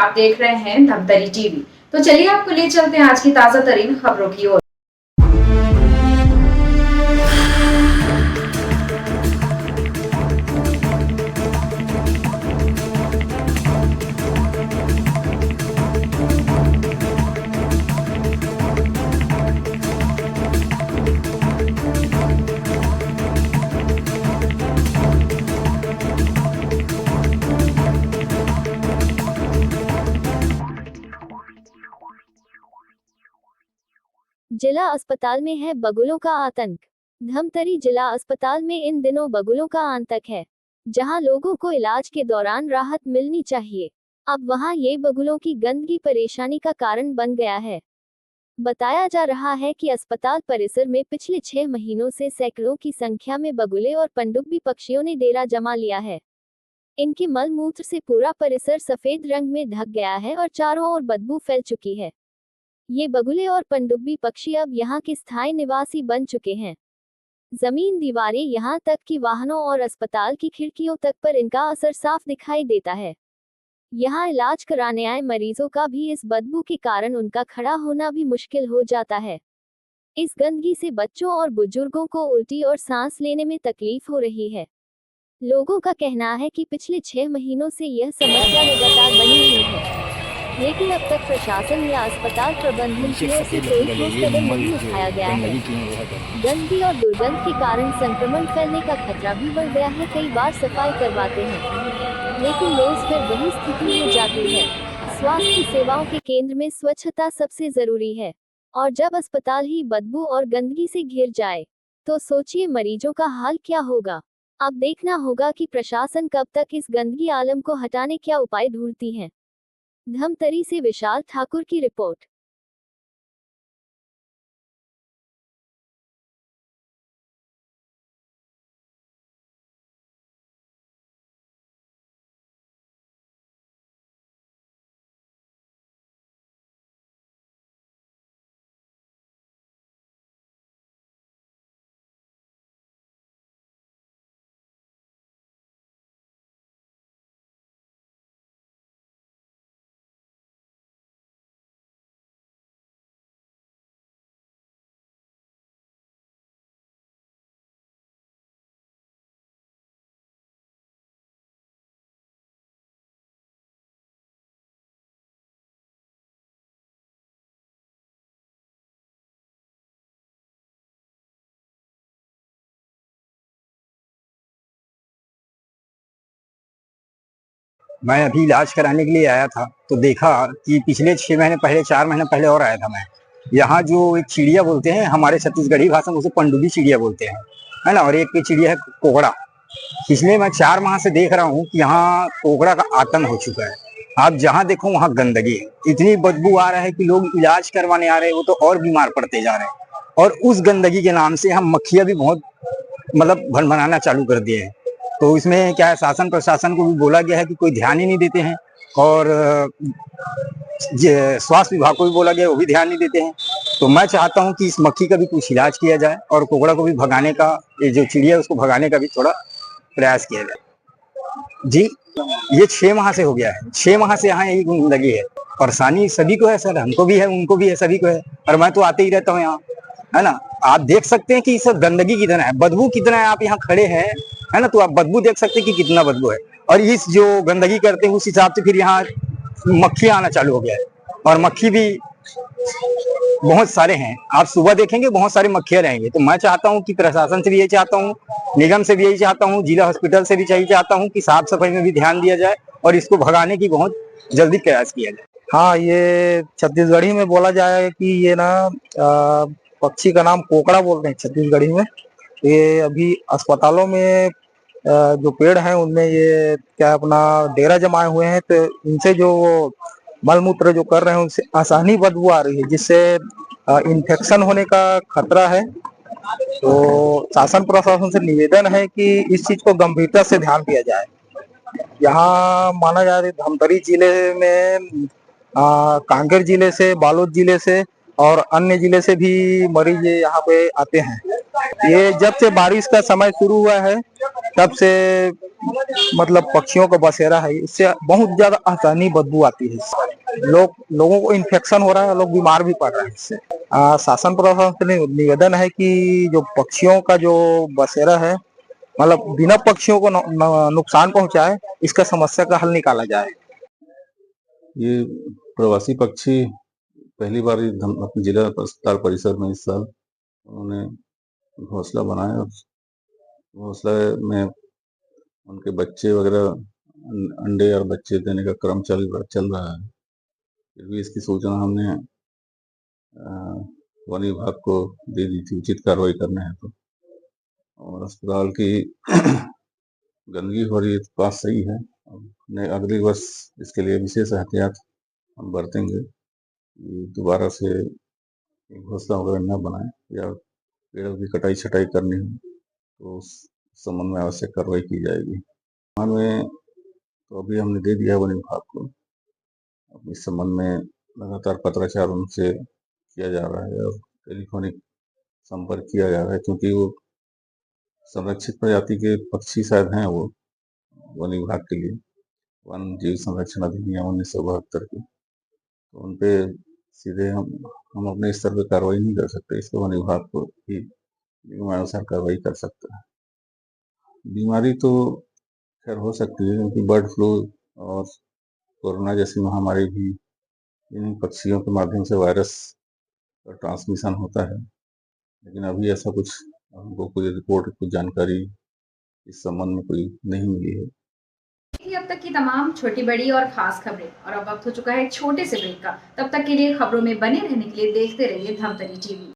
आप देख रहे हैं धमतरी टीवी। तो चलिए आपको ले चलते हैं आज की ताजा तरीन खबरों की ओर। जिला अस्पताल में है बगुलों का आतंक। धमतरी जिला अस्पताल में इन दिनों बगुलों का आतंक है। जहां लोगों को इलाज के दौरान राहत मिलनी चाहिए, अब वहां ये बगुलों की गंदगी परेशानी का कारण बन गया है। बताया जा रहा है कि अस्पताल परिसर में पिछले 6 महीनों से सैकड़ों की संख्या में बगुले और पनडुब्बी पक्षियों ने डेरा जमा लिया है। इनके मल मूत्र से पूरा परिसर सफेद रंग में ढक गया है और चारों ओर बदबू फैल चुकी है। ये बगुले और पनडुब्बी पक्षी अब यहाँ के स्थायी निवासी बन चुके हैं। जमीन, दीवारें, यहाँ तक कि वाहनों और अस्पताल की खिड़कियों तक पर इनका असर साफ दिखाई देता है। यहाँ इलाज कराने आए मरीजों का भी इस बदबू के कारण उनका खड़ा होना भी मुश्किल हो जाता है। इस गंदगी से बच्चों और बुजुर्गों को उल्टी और सांस लेने में तकलीफ हो रही है। लोगों का कहना है कि पिछले 6 महीनों से यह समस्या लगातार बनी हुई है, लेकिन अब तक प्रशासन या अस्पताल प्रबंधन की ओर से कोई ठोस कदम नहीं उठाया गया है। गंदगी और दुर्गंध के कारण संक्रमण फैलने का खतरा भी बढ़ गया है। कई बार सफाई करवाते हैं, लेकिन रोज फिर वही स्थिति हो जाती है। स्वास्थ्य सेवाओं के केंद्र में स्वच्छता सबसे जरूरी है, और जब अस्पताल ही बदबू और गंदगी से घिर जाए, तो सोचिए मरीजों का हाल क्या होगा। अब देखना होगा कि प्रशासन कब तक इस गंदगी आलम को हटाने क्या उपाय ढूंढती है। धमतरी से विशाल ठाकुर की रिपोर्ट। मैं अभी इलाज कराने के लिए आया था, तो देखा कि पिछले 6 महीने पहले, 4 महीने पहले और आया था मैं। यहाँ जो एक चिड़िया बोलते हैं, हमारे छत्तीसगढ़ी भाषा में उसे पनडुब्बी चिड़िया बोलते हैं, है ना। और एक चिड़िया है कोगड़ा। इसलिए मैं 4 माह से देख रहा हूँ कि यहाँ कोगड़ा का आतंक हो चुका है। आप जहाँ देखो वहाँ गंदगी है, इतनी बदबू आ रहा है कि लोग इलाज करवाने आ रहे हैं, वो तो और बीमार पड़ते जा रहे हैं। और उस गंदगी के नाम से हम मक्खियाँ भी बहुत भनभनाना चालू कर दिए हैं। तो इसमें क्या है, शासन प्रशासन को भी बोला गया है कि कोई ध्यान ही नहीं देते हैं, और स्वास्थ्य विभाग को भी बोला गया है, वो भी ध्यान नहीं देते हैं। तो मैं चाहता हूं कि इस मक्खी का भी कुछ इलाज किया जाए, और कोगड़ा को भी भगाने का, ये जो चिड़िया है उसको भगाने का भी थोड़ा प्रयास किया जाए। जी, ये 6 माह से हो गया है। 6 माह से यहाँ यही लगी है। परेशानी सभी को है सर, हमको भी है, उनको भी है, सभी को है। और मैं तो आते ही रहता हूँ यहाँ, है ना। आप देख सकते हैं कि सब गंदगी कितना है, बदबू कितना है। आप यहाँ खड़े हैं, है ना, तो आप बदबू देख सकते हैं कि कितना बदबू है। और इस जो गंदगी करते हैं उस हिसाब से फिर यहाँ मक्खी आना चालू हो गया है, और मक्खी भी बहुत सारे हैं। आप सुबह देखेंगे बहुत सारे मक्खियां रहेंगे। तो मैं चाहता हूँ कि प्रशासन से भी यही चाहता हूँ, निगम से भी यही चाहता हूँ, जिला हॉस्पिटल से भी यही चाहता हूँ कि साफ सफाई में भी ध्यान दिया जाए और इसको भगाने की बहुत जल्दी प्रयास किया जाए। हाँ, ये छत्तीसगढ़ी में बोला जाए कि ये ना पक्षी का नाम कोकड़ा बोलते हैं छत्तीसगढ़ी में। ये अभी अस्पतालों में जो पेड़ हैं उनमें ये क्या अपना डेरा जमाए हुए हैं, तो इनसे जो मल मूत्र जो कर रहे हैं उनसे आसानी बदबू आ रही है, जिससे इन्फेक्शन होने का खतरा है। तो शासन प्रशासन से निवेदन है कि इस चीज को गंभीरता से ध्यान दिया जाए। यहाँ माना जा रहा है धमतरी जिले में कांकेर जिले से, बालोद जिले से और अन्य जिले से भी मरीज यहाँ पे आते हैं। ये जब से बारिश का समय शुरू हुआ है तब से मतलब पक्षियों का बसेरा है, इससे बहुत ज्यादा असहनीय बदबू आती है इससे। लोगों को इन्फेक्शन हो रहा है, लोग बीमार भी पड़ रहे हैं इससे। शासन प्रशासन से निवेदन है कि जो पक्षियों का जो बसेरा है, मतलब बिना पक्षियों को नुकसान पहुंचाए, इसका समस्या का हल निकाला जाए। ये प्रवासी पक्षी पहली बार अपने जिला अस्पताल परिसर में इस साल उन्होंने घोंसला बनाया और घोंसले में उनके बच्चे वगैरह अंडे और बच्चे देने का क्रम चल रहा है। फिर भी इसकी सूचना हमने वन विभाग को दे दी थी उचित कार्रवाई करने हैं तो। और अस्पताल की गंदगी हो रही है तो बात सही है। अगले वर्ष इसके लिए विशेष एहतियात हम बरतेंगे कि दोबारा से घोंसला वगैरह न बनाए, या पेड़ों की कटाई छटाई करनी हो तो उस संबंध में आवश्यक कार्रवाई की जाएगी। में तो अभी हमने दे दिया है वन विभाग को। अब इस संबंध में लगातार पत्राचार उनसे किया जा रहा है और टेलीफोनिक संपर्क किया जा रहा है, क्योंकि वो संरक्षित प्रजाति के पक्षी शायद हैं वो वन विभाग के लिए, वन जीव संरक्षण अधिनियम 1972 के, तो उन पे सीधे हम अपने स्तर पर कार्रवाई नहीं कर सकते। इसको वन विभाग को ही नियमानुसार कार्रवाई कर सकता है। बीमारी तो खैर हो सकती है, क्योंकि बर्ड फ्लू और कोरोना जैसी महामारी भी इन पक्षियों के माध्यम से वायरस का ट्रांसमिशन होता है, लेकिन अभी ऐसा कुछ हमको कोई रिपोर्ट, कोई जानकारी इस संबंध में कोई नहीं मिली है। थी अब तक की तमाम छोटी बड़ी और खास खबरें, और अब वक्त हो चुका है एक छोटे से ब्रेक का। तब तक के लिए खबरों में बने रहने के लिए देखते रहिए धमतरी टीवी।